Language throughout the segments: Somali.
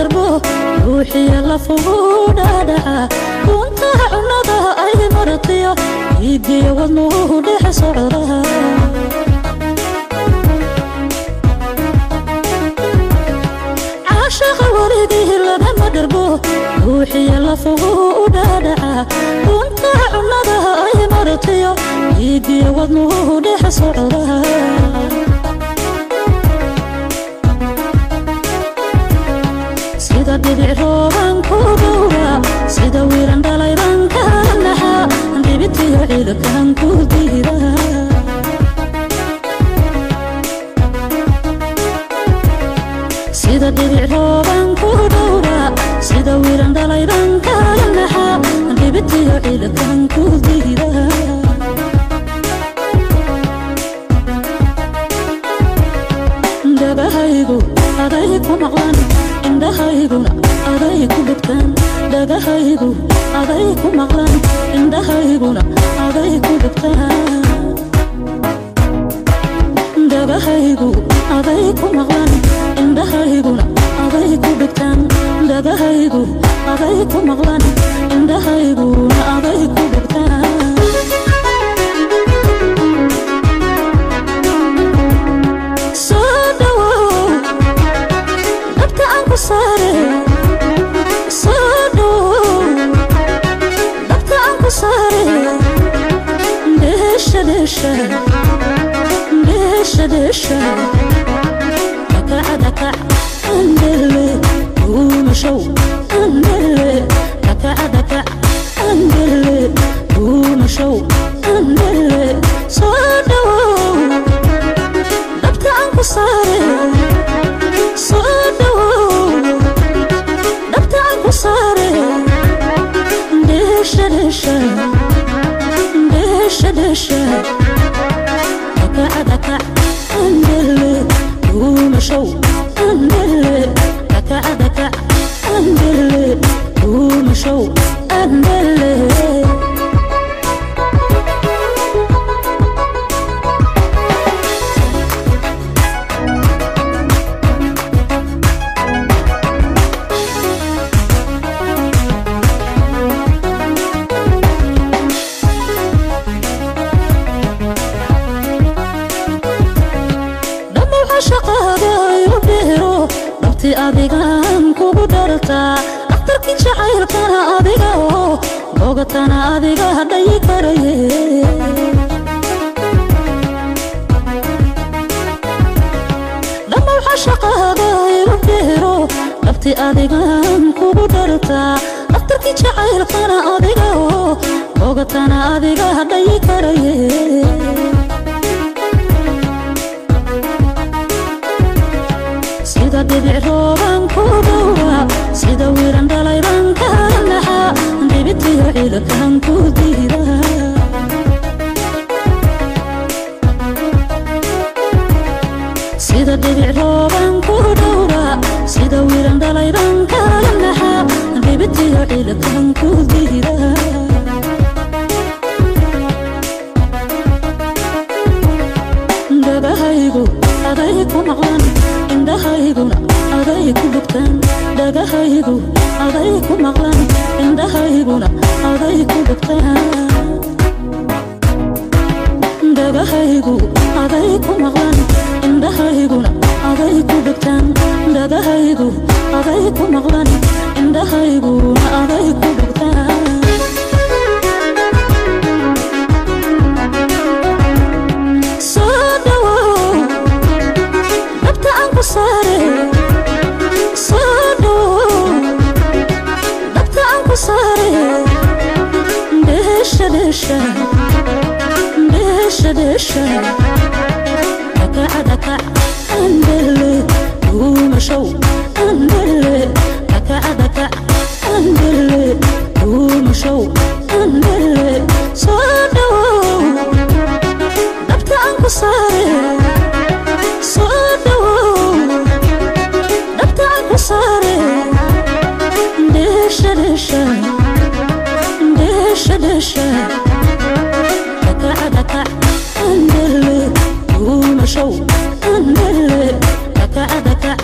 دربو روحي يلا فوقونا دعا كنت عنده أي مرطية يدي وضنوه لح صعرها عاشق ولديه لما دربو روحي يلا فوقونا دعا كنت عنده أي مرطية يدي وضنوه لح صعرها sida dhibic rooban ku dhowra sida wiiran dhalaydan ka naxa dhibitiyo ciidankan ku diida sida dhibic rooban ku dhowra sida wiiran dhalaydan ka naxa dhibitiyo ciidankan ku diida dhagahaygu aday ku maqlan indhahayguna aday ku dhigtaan dhagahaygu aday ku maqlan indhahayguna aday ku dhigtaan dhagahaygu aday ku maqlan indhahayguna aday ku dhigtaan dhagahaygu aday ku maqlan indhahayguna aday ku dhigtaan دشا دكا دكا اندلي ومشو اندلي دكا دكا اندلي ومشو اندلي صدو دبتا عنكو صاري صدو دبتا عنكو صاري دشا دشا دشا دشا دكا دكا اندلي ومشو اندلي دكا دكا اندلي ومشو اندلي adigaan kugu dhartaa dhakhtarkii jacaylkana adiga oo bogatana adiga hadhayi karaye dhamma waxaa shaqaada igu dheero dhabti adigaan kugu dhartaa dhakhtarkii jacaylkana adiga oo bogatana adiga hadhayi karaye sida dhibic rooban ku dhowra sida wiiran dhalaydan ka naxa dhibitiyo ciidankan ku diida sida dhibic rooban ku dhowra sida wiiran dhalaydan ka naxa dhibitiyo ciidankan ku diida dhagahaygu aday ku maqlan indhahayguna aday ku dhigtaan dhagahaygu aday ku maqlan indhahayguna aday ku dhigtaan dhagahaygu aday ku maqlan indhahayguna aday ku dhigtaan dhagahaygu aday ku maqlan indhahayguna aday ku dhigtaan دشا دكا دكا اندلي ومشو اندلي دكا دكا اندلي ومشو اندلي صدو دبتا عنكو صاري صدو دبتا عنكو صاري دشا دشا دشا دشا دكا دكا اندلي ومشو اندلي دكا دكا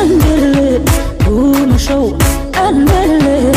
اندلي ومشو aan mele